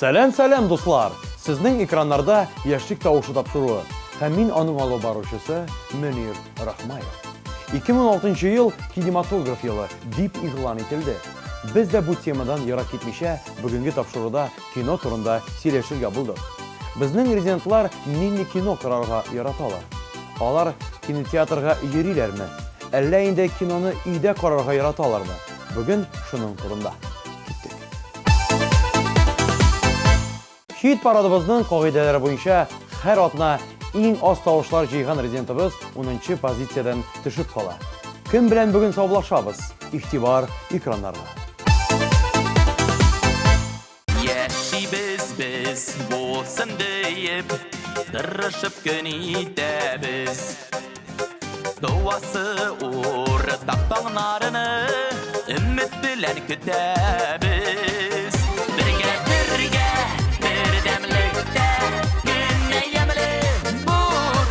Сәлем, дуслар! Сезнең экраннарда яшьлек тавышы тапшыруы. Һәм мин аның алып баручысы Мөнир Рахмаев. 2006 ел кинематограф елы дип игълан ителде. Без дә бу темадан ярак китмичә бүгенге тапшыруда кино турында сөйләшергә булдык. Безнең резидентлар нинди кино карарга яраталар? Алар кинотеатрга йөриләрме? Әллә инде киноны өйдә карарга яраталармы? Бүген шуның турында. Хит парадыбызның кагыйдәләре буенча һәр атна иң аз тавышлар җыйган резидентыбыз 10нчы позициядән төшеп кала. Кем белән бүген саулашабыз? Игътибар экраннарга. Яшибез без булсын диеп, тырышып көн итәбез. Дуасы уртак таңнарыны өмет белән көтәбез. Бергә бердәмлектә генә ямлы бу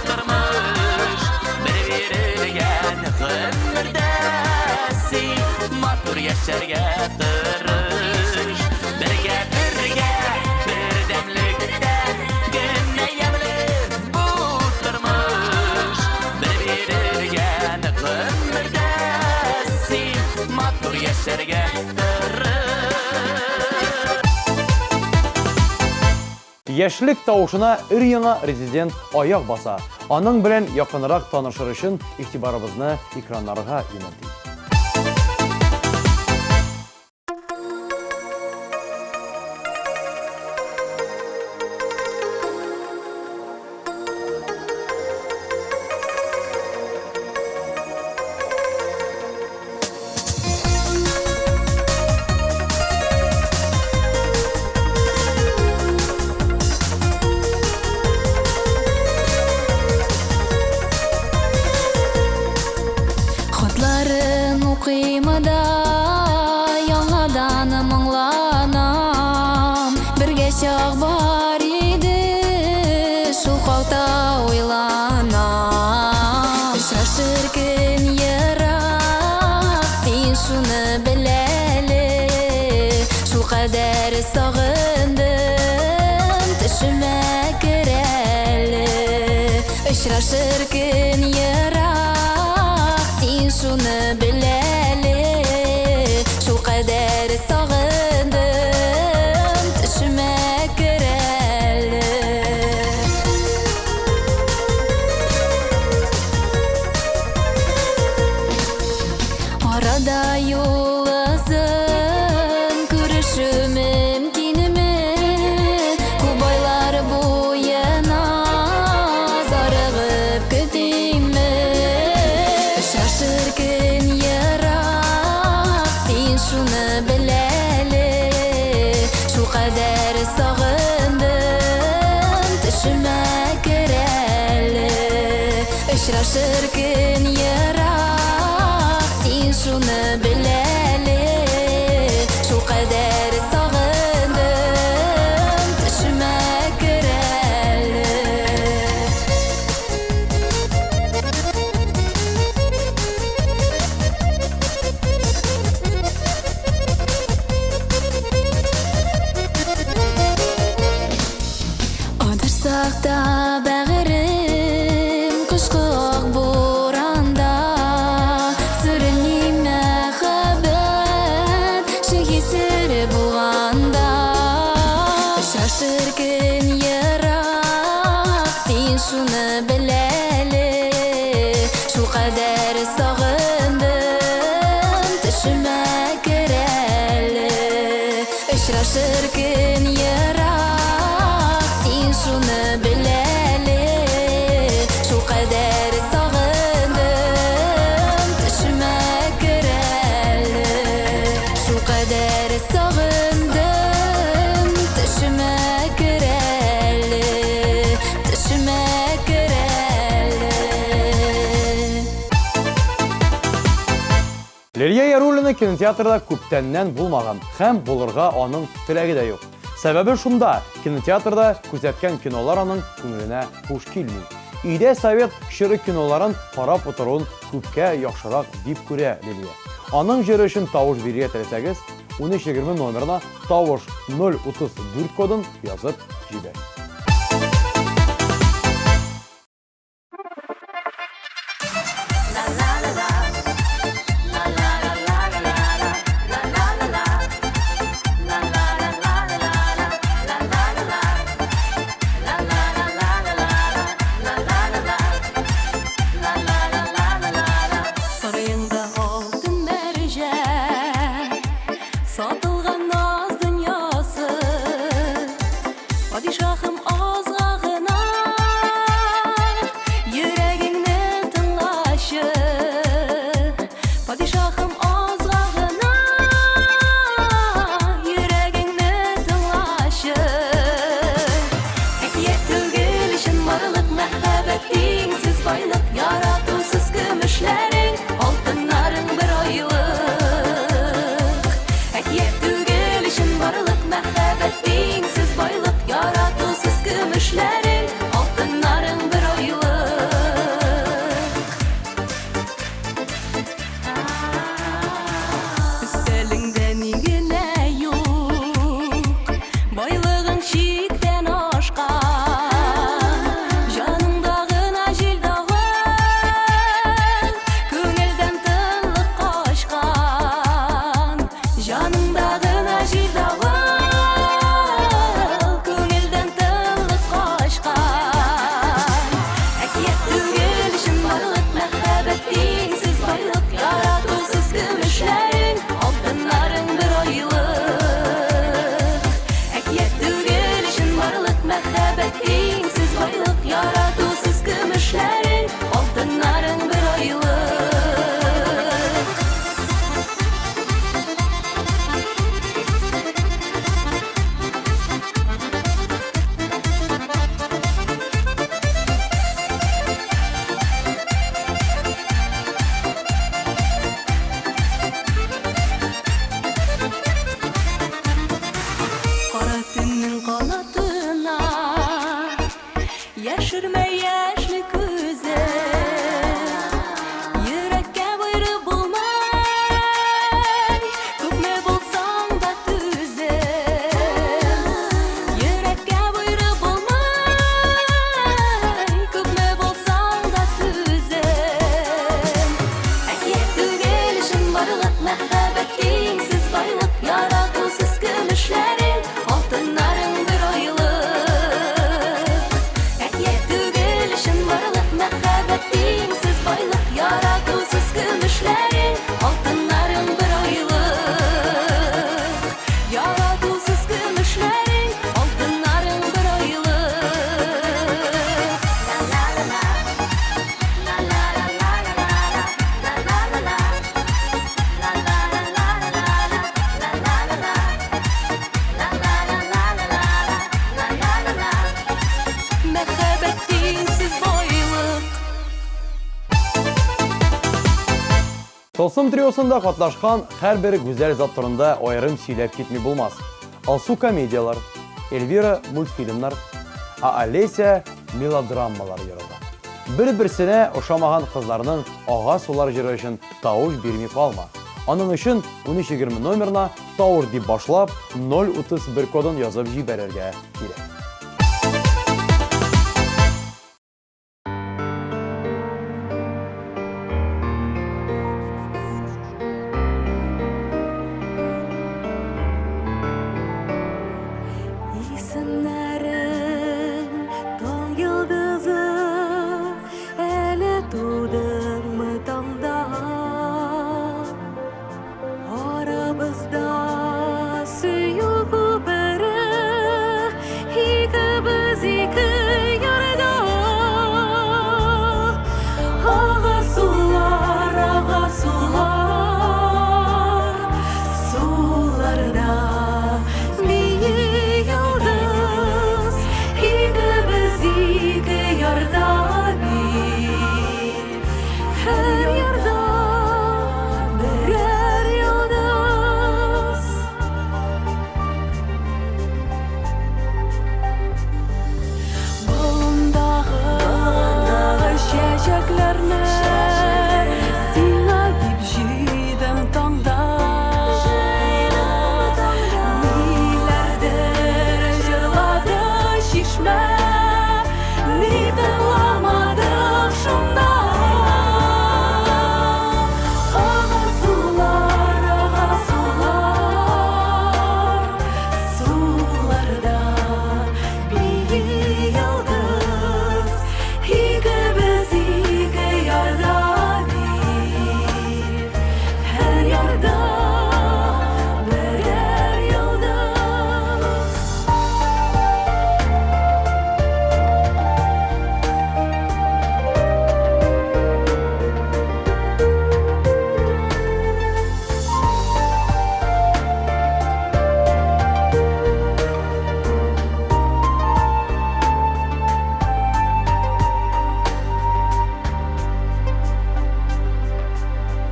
тормыш. Бер бирелгән гомердә син матур яшәргә тырыш. Бергә бердәмлектә генә ямлы бу тормыш. Бер бирелгән гомердә син матур яшәргә тырыш. Яшьлек тавышына өр-яңа резидент аяк баса. Аның белән якынрак танышыр өчен игътибарыбызны экраннарга юнәлтик. Кыймада яңадан моңланам, бергә чак бар иде, шул хакта уйланам. Очрашыр көн ерак, син шуны беләле, шул кадәр сагындым, төшемә керәле. Очрашыр көн ерак, син шуны беләле, кадәр сагындым, төшемә керәле. Арада юл озын, күрешү мөмкинме? Күп айлар буена зарыгып көтимме? Очрашыр көн шуны беләле, шул кадәр сагындым, төшемә керәле. Очрашыр көн ерак, син шуны беләле, шул кадәр сагындым, төшемә керәле. Сакта бәгырем кышкы ак буранда, сүрелми мәхәббәт шигесере булганда. Очрашыр көн ерак, син шуны беләле, шул кадәр сагындым, төшемә керәле. Очрашыр көн ерак, син шуны беләле, шул кадәр сагындым, төшемә керәле. Шул кадәр сагындым, төшемә керәле, төшемә керәле. Лилия Яруллина кинотеатрда күптәннән булмаган һәм булырга аның теләге дә юк. Сәбәбе шунда, кинотеатрда күрсәткән кинолар аның күңеленә хуш килми. Өйдә совет шыры киноларын карап утыруын күпкә яхшырак дип күрә Лилия. Аның җыры өчен тавыш бирергә теләсәгез, 1320 номерына тавыш 034 кодын язып жибер. Sarayında altın mercan, satılgan naz dünyası. Padişahım azgağına, yüreğinle tınlaşı. Padişahım azgağına, yüreğinle tınlaşı. Ekiyet tügülüşün varlık mehabetin, siz baylık yaratusuz gümüşlerin, altınların bir aylık. Ekiyet tügülüşün varlık mehabetin, siz baylık yaratusuz gümüşlerin, altınların bir aylık. Üstelinden yine yok, baylığın şikten aşkan, canındağına jil dağın, könülden tınlık kaçkan. Canındağına jil dağın, könülden tınlık kaçkan. Ekiyet tügülüşün varlık mehabetin, siz baylık yaratusuz gümüşlerin, altınların bir aylık. Ekiyet tügülüşün varlık mehabetin, siz baylık yaratusuz gümüşlerin, altınların bir aylık. Kara tünün kanatına yaşırma yaşlı güzel, yürekке buyruk bulmay, köpme bulsan da güzel. Yürekke buyruk bulmay, köpme bulsan da güzel. Ekiyet tügülüşün varlık mehabetin, siz baylık yaratusuz gümüşlerin, altınların bir aylık. Ekiyet tügülüşün varlık mehabetin, siz baylık yaratusuz gümüşlerin, altınların bir aylık. Yaratusuz gümüşlerin, altınların bir aylık. La la la la, la la la la la la la la la. La la la la la la la la la. La la la la la la la la la. Mehabetinsiz baylık. Тылсым триосында катнашкан һәр бер гүзәл зат турында аерым сөйләп китми булмас. Алсу комедиялар, Эльвира мультфильмнар, Олеся мелодрамалар ярата. Бер-берсенә ошамаган кызларның ага сулар җыры өчен тавыш бирми калма. Аның өчен 1320 номерына тавыш дип башлап 031 кодын язып җибәрергә кирәк. İsimlerin ton yıldızı, ele tuğdın mı damda? Aramızda suyuğu beri,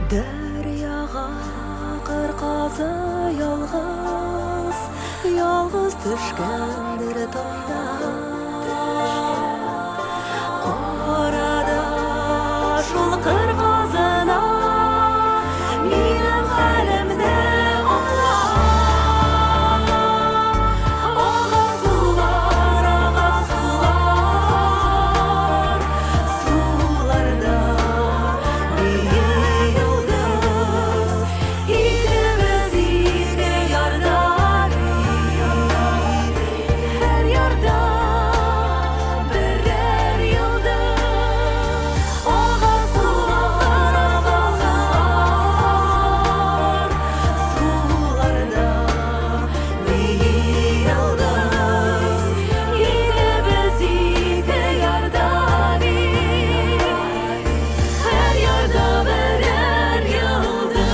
Дәрьяға қырқасы ялғыз, ялғыз түшкәндір тонда. Қарада шул қырқасына минем хәлемне аңла. Аға сулар, суларда бие йолдыз, икебез ике ярда, һәр ярда берәр йолдыз. Аға сулар, суларда бие йолдыз, икебез ике ярда, һәр ярда берәр йолдыз.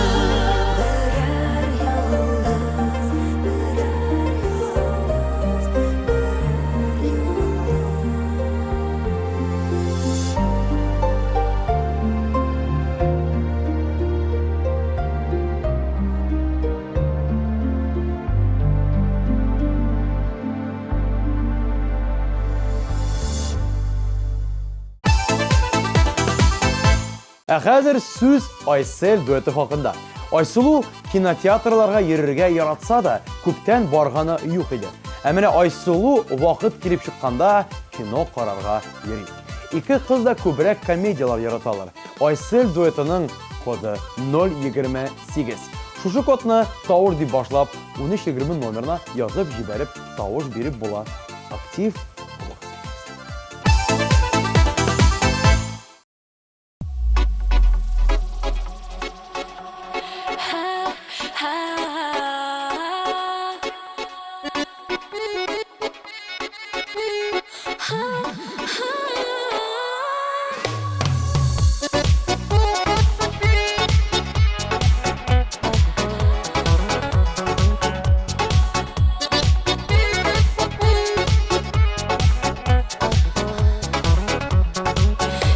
Ә хәзер сүз Айсел дуэты хакында. Айсылу кинотеатрларга йөрергә яратса да, күптән барганы юк иде. Ә менә Айсылу вакыт килеп чыкканда кино карарга йөри. Ике кыз да күбрәк комедиялар яраталар. Айсел дуэтының коды 028. Шушы кодны тавыш дип башлап, 1320 номерына язып җибәреп, тавыш биреп була. Актив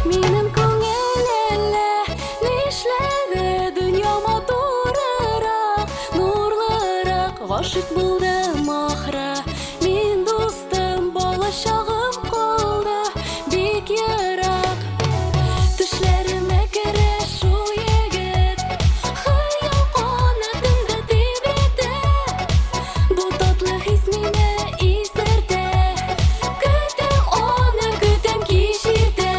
Минем күңелле нишләде дөнья матурырак, нурлырак гашык булдым ахры. Мин дустым балачагым калды бик ерак. Төшләремә керә шул егет, хыял канатымда тибрәтә. Бу татлы хис мине исертә, көтәм аны, көтәм кичертә.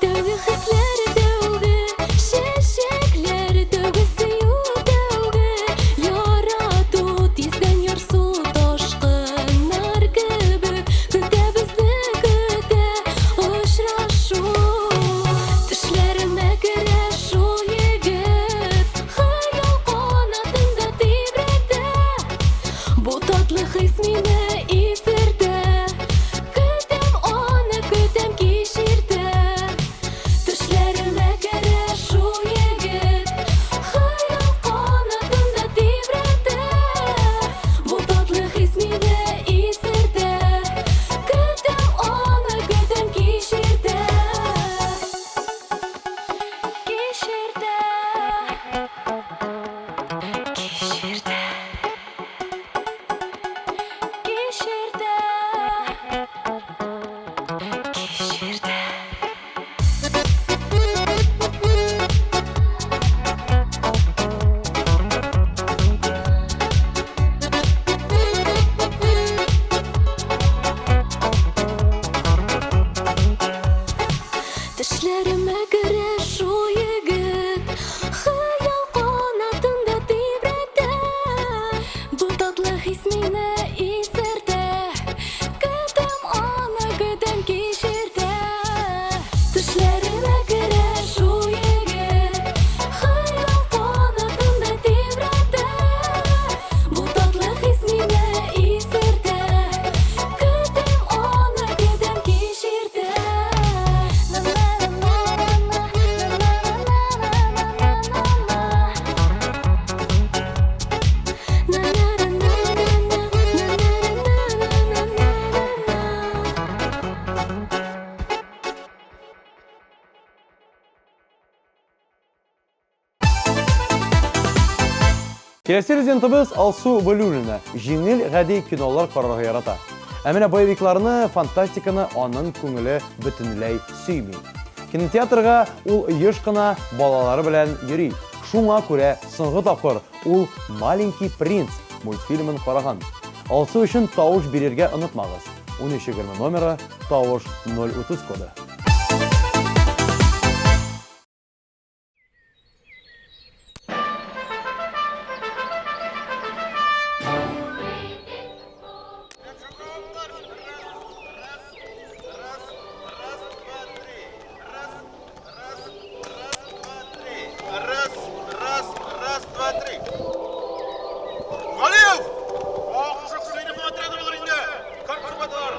Тәүге хисләр тәүге, чәчәкләр тәүге, сөю тәүге, ярату тиздән ярсу ташкыннар кебек, көтә безне көтә очрашу. Төшләремә керә шул егет, хыял канатымда тибрәтә. Бу татлы хис мине исертә, көтәм аны, көтәм кичертә. Төшләремә керә шул егет, хыял канатымда тибрәтә. Бу татлы хис мине исертә, көтәм аны, көтәм кичертә. Кичертә. Кичертә. Кичертә. Төшләремә керә шул егет, хыял канатымда тибрәтә. Бу татлы хис мине исертә, көтәм аны, көтәм кичертә. Төшләремә керә шул егет, хыял канатымда тибрәтә. Бу татлы хис мине исертә, көтәм аны, көтәм кичертә. Келесі резидентimiz Алсу Валюлина жеңіл ғәди кинолар қарарға ярата. Әміне боевикларны, фантастиканы аның көңілі бүтінлей сүймей. Кинотеатрға ул еш қына балалары белән йөри. Шуңа күрә соңгы тапкыр ул «Маленький принц» мультфильмын караган. Алсу өчен тавыш бирергә онытмагыз. 1320 номері, тавыш 030 коды. Раз, два, три. Галиев! Ох, шықсайдың отряды болыр енді. Как құрбатылар?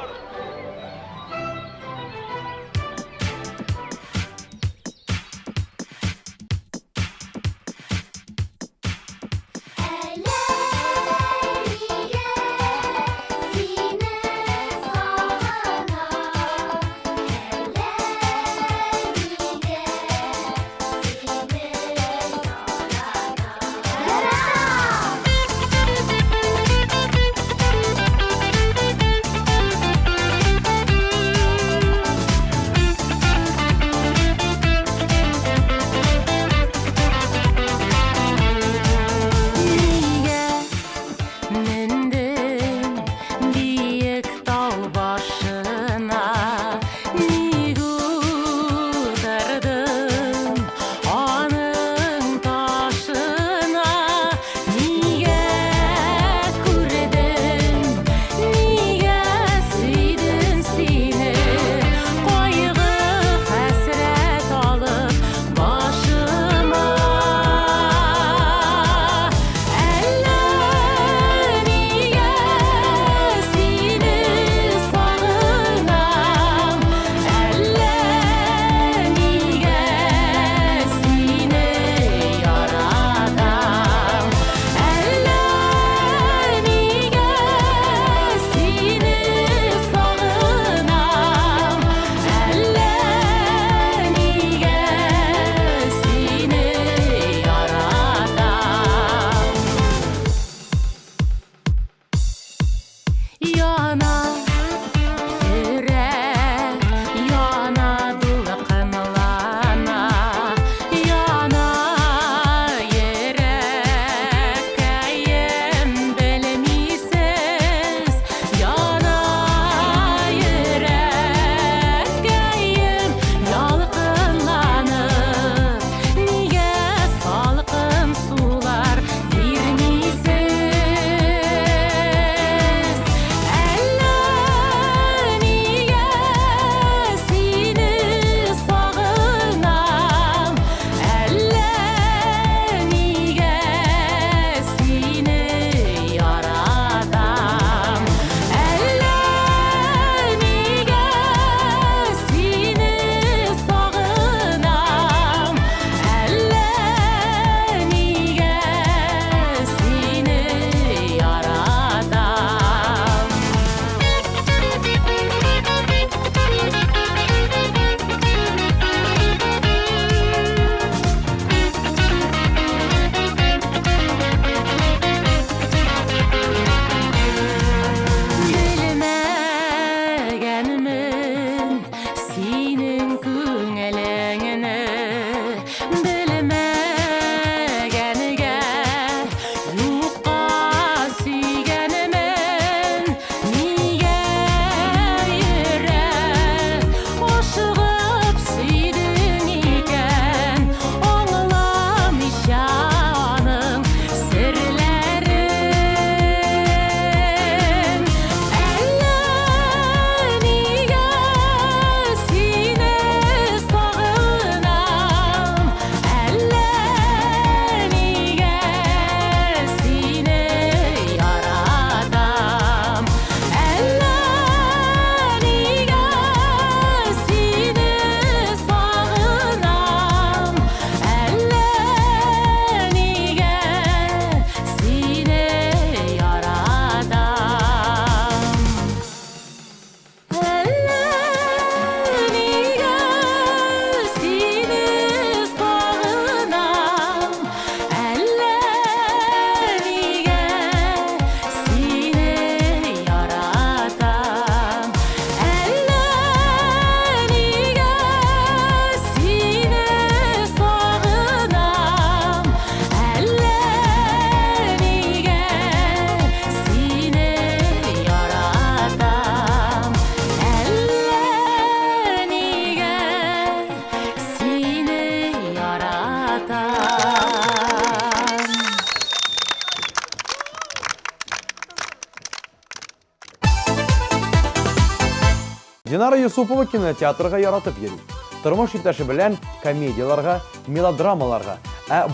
Динара Юсупова кинотеатрга яратып йөри. Тормыш иптәше белән комедияларга, мелодрамаларга,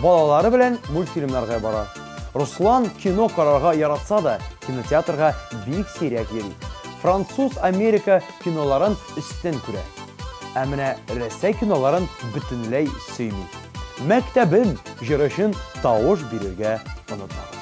балалары белән мультфильмнарга бара. Руслан кино карарга яратса да, кинотеатрга бик сирәк йөри. Француз-Америка киноларын өстен күрә. Ә менә Рәсәй киноларын бөтенләй сөйми. Мәктәбем җыры өчен тавыш бирергә онытмагыз.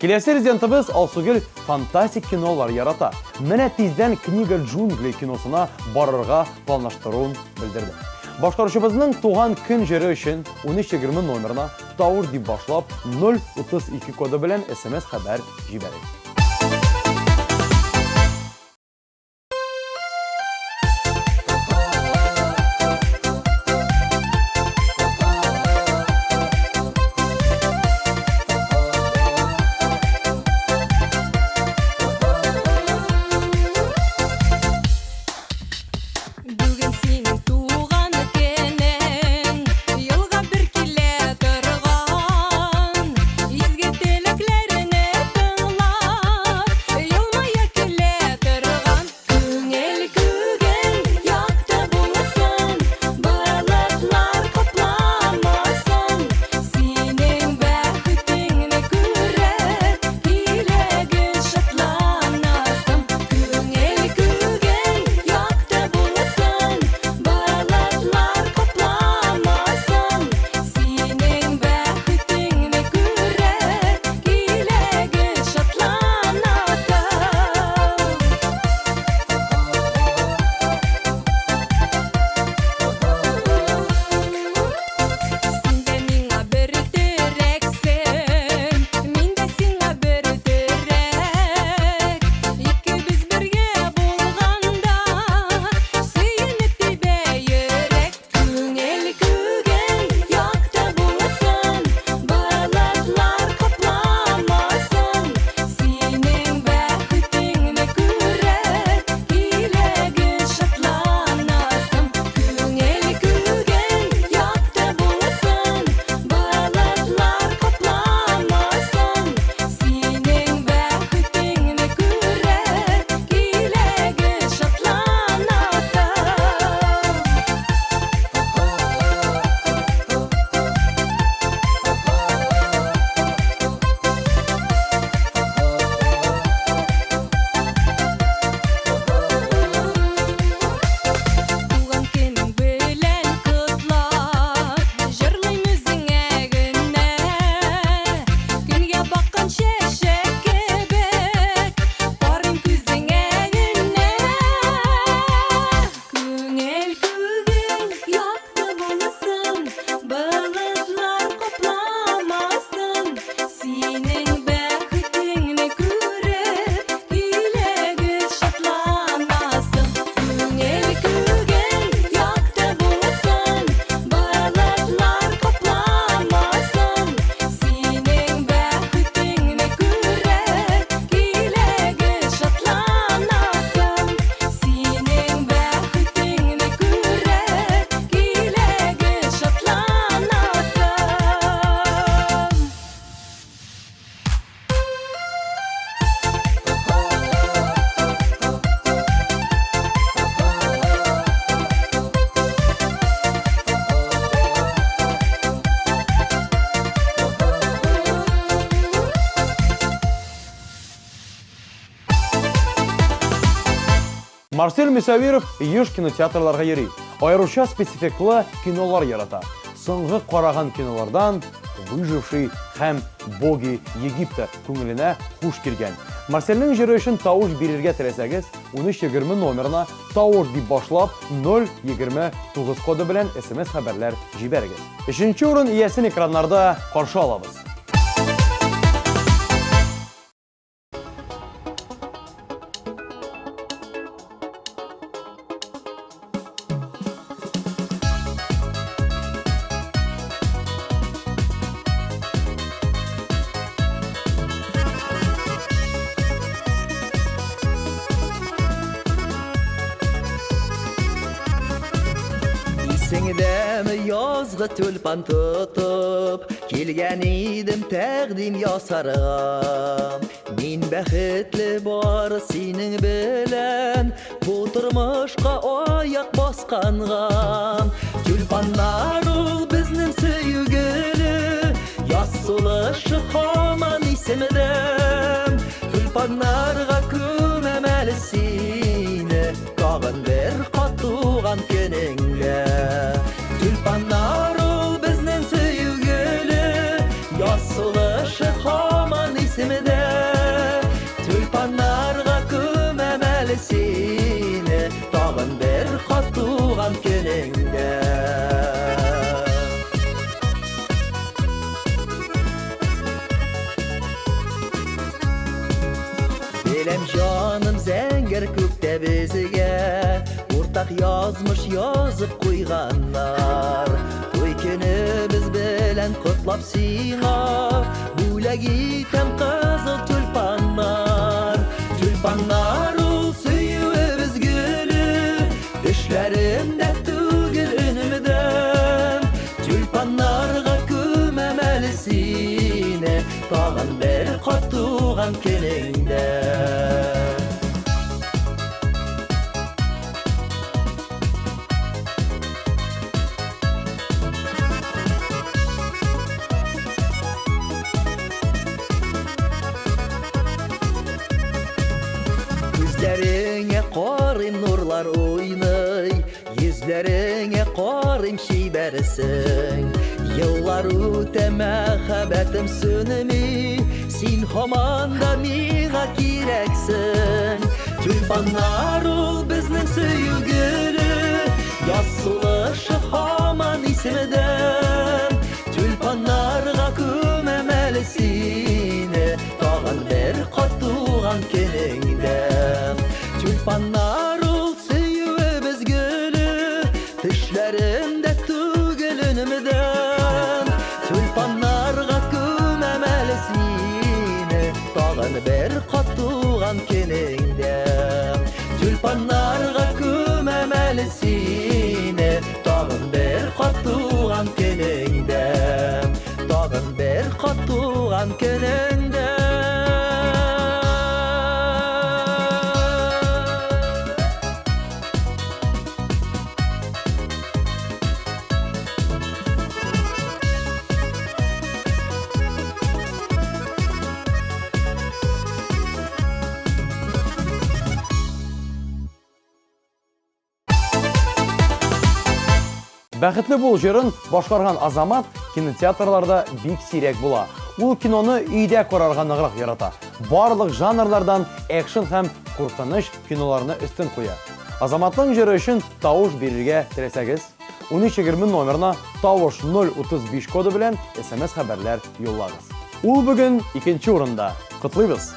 Киләсе резидентыбыз Алсугөл фантастик кинолар ярата. Менә тиздән книга джунгли киносына барырга планлаштыруын белдерде. Башкаручыбызның туган көн җыры өчен 1320 номерына тавыш дип башлап 032 коды белән SMS хәбәр җибәрик. Марсель Мисавиров еш кинотеатрларга йөри. Аеруча спецификлы кинолар ярата. Соңгы караган кинолардан «Выживший» һәм «Боги Египта» күңеленә хуш килгән. Марсельнең җыры өчен тавыш бирергә теләсәгез, 1320 номерына тавыш дип башлап 029 коды белән SMS хәбәрләр җибәрегез. 3нче урын иясен экраннарда каршы алабыз. Сеңдәме язгы тюльпан тотып, килгән идем тәкъдим ясарга. Мин бәхетле бары синең белән, бу тормышка аяк басканга. Тюльпаннар ул безнең сөйгеле, яз сулышы һаман исемдә. Тюльпаннарга күмәмәле сине, тагын бер кат туган көнеңгә. Тюльпаннар ул безнең сөйгеле, яз сулышы һаман исемдә. Тюльпаннарга күмәмәле сине, тагын бер кат туган көнеңгә. Белем җаным зәңгәр күктә безгә, уртак язмыш язып куйганнар. Туй көнебез белән котлап сиңа, бүләк итәм кызыл тюльпаннар. Тюльпаннар ул сөюебез гөле, эшләремдә түгел өнемдә. Тюльпаннарга күмәмәле сине, тагын бер кат туган көнеңдә. Yüzlerine qarım nurlar oynay, yüzlerine qarım şibersin. Yıllar üte məxəbətim sönümü, sin haman da miğa kireksin. Tülpanlar ol bizning söygülü, yaz sulaşı haman isimden. Tülpanlarga köməməlisini, tağın bir qat tuğan keningden. Tülpanlar ol söyübüz gülü, tüşlerinde tügül önümden. Tülpanlarga köməməlisini, tağın bir qat tuğan keningden. Tülpanlarga köməməlisini, tağın bir qat tuğan keningden. Tağın bir qat tuğan keningden. Бәхетле бул җырын башкарган Азамат кинотеатрларда бик сирәк була. Ул киноны өйдә карарга ныграк ярата. Барлык жанрлардан экшн һәм куркыныч киноларны өстен куя. Азаматның җыры өчен тавыш бирергә теләсәгез, 1320 номерына тавыш 035 коды белән SMS хәбәрләр юллагыз. Ул бүген 2нче урында. Котлыйбыз!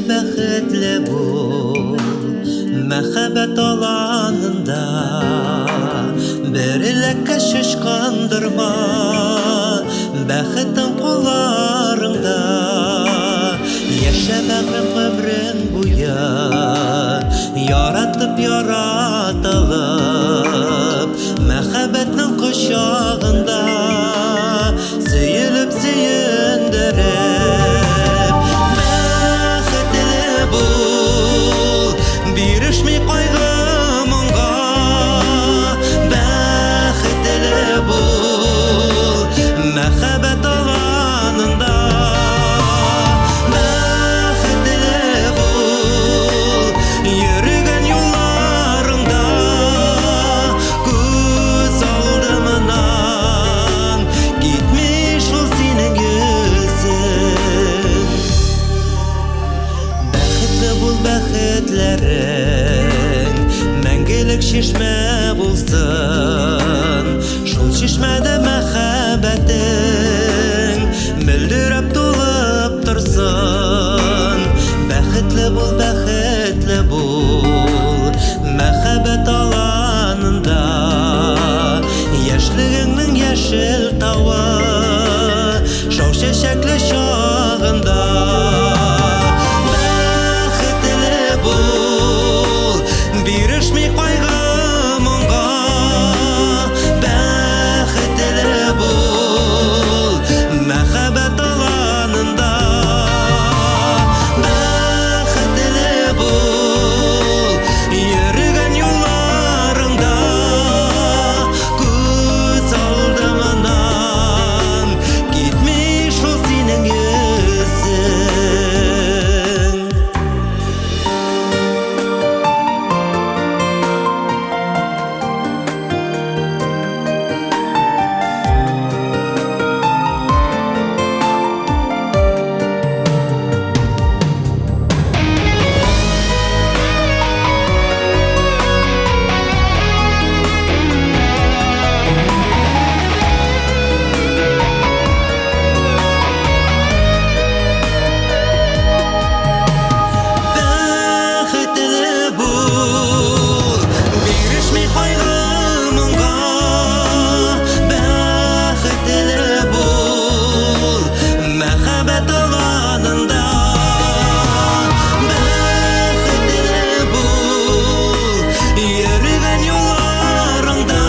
Бәхетле бул, мәхәббәт аланында, берлеккә шашкандырма, бәхетең кулларыңда. Яшәмәгән гомрең буя, яратып яратылып, мәхәббәтнең кочагында сөелеп сөендереп бәхетле бул бирешми кайгы моңга бәхетле бул мәхәббәт аланында бәхетле бул йөргән юлларыңда күз алдымнан китми шул синең йөзең бәхетле бул бәхетләрең мәңгелек чишмә булсын шул чишмәдә мәхәббәтең мөлдерәп тулып торсын бәхетле бул мәхәббәт аланында яшьлегеңнең яшел тавы шау чәчәкле чагында бәхетле бул бирешми кайгы моңга бәхетле бул мәхәббәт аланында бәхетле бул йөргән юлларыңда күз алдымнан китми шул синең йөзең бәхетле бул бирешми кайгы моңга бәхетле бул мәхәббәт аланында бәхетле бул йөргән юлларыңда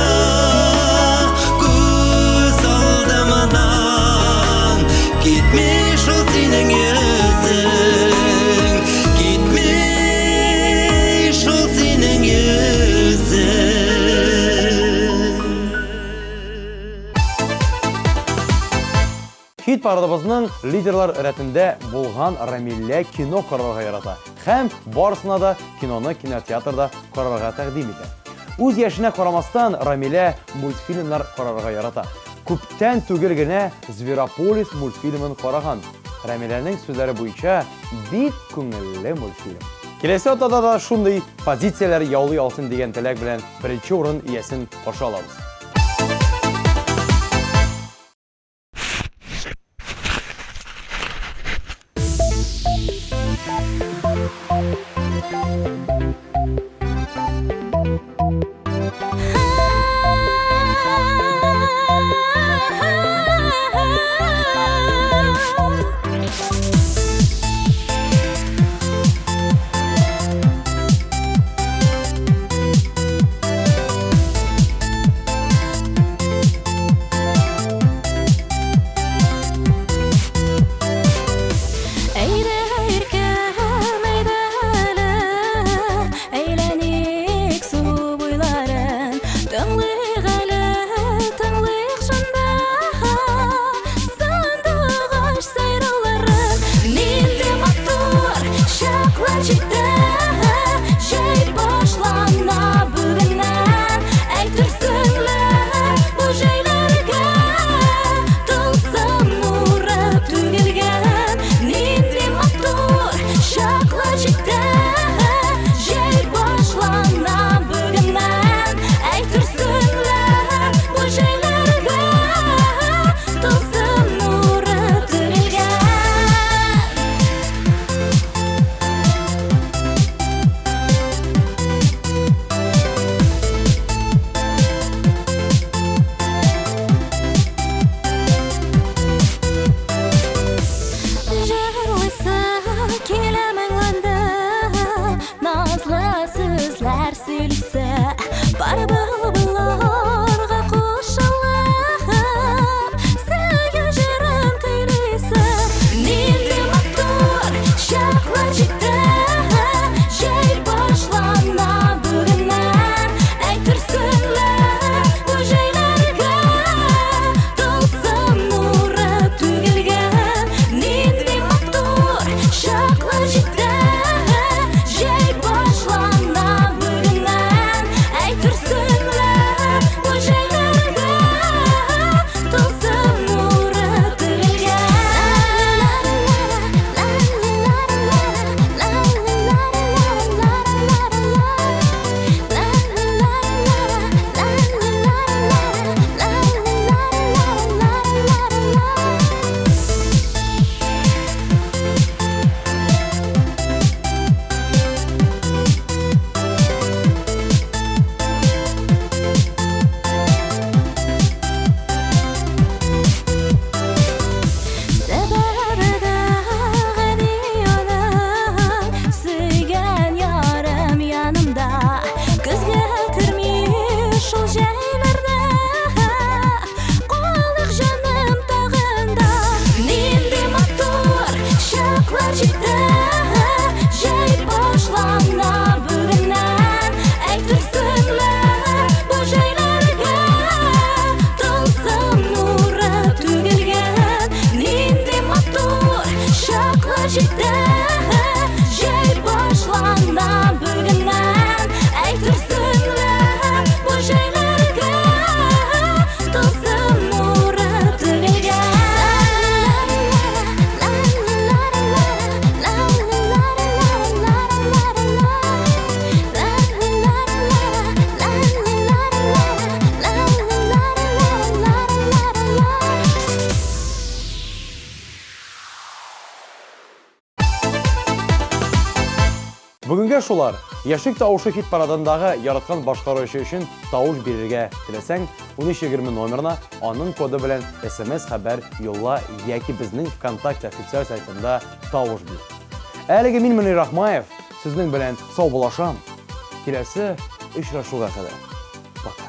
күз алдымнан китми шул синең йөзең китми шул синең йөзең Хит парадыбызның лидерлар рәтендә булган Рамилә кино карарга ярата һәм барысына да киноны кинотеатрда карарга тәкъдим итә. Үз яшенә карамастан Рамилә мультфильмнар карарга ярата. Күптән түгел генә Зверополис мультфильмын караган. Рамиләнең сүзләре буенча бик күңелле мультфильм. Киләсе атада да шундый позицияләр яулый алсын дигән теләк белән беренче урын иясен каршы алабыз. Очрашулар. Яшик тауышы хит парадындағы яраткан башкаручы өчен тавыш бирергә теләсәң, 1320 номерына аның коды белән SMS хәбәр юлла яки безнең ВКонтакте официаль сайтында тавыш бир. Әлеге мин Мөнир Рахмаев сезнең белән саубулашам. Киләсе очрашуга кадәр. Пока.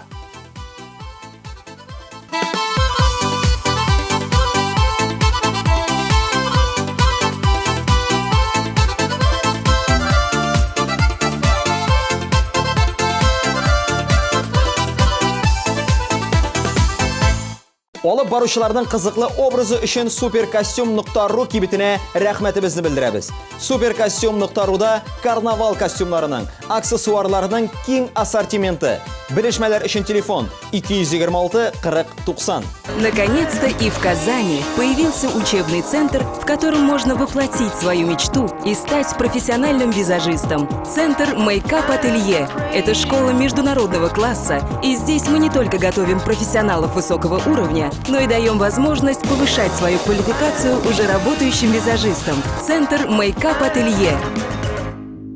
Алып баручыларның кызыклы образы өчен supercostume.ru кибетенә рәхмәтебезне белдерәбез. Supercostume.ru'да карнавал костюмнарының, аксессуарларының киң ассортименты. Белешмәләр өчен телефон 226 40 90. Наконец-то и в Казани появился учебный центр, в котором можно воплотить свою мечту и стать профессиональным визажистом. Центр Makeup Ателье – это школа международного класса, и здесь мы не только готовим профессионалов высокого уровня, но и даем возможность повышать свою квалификацию уже работающим визажистам. Центр Makeup Ателье.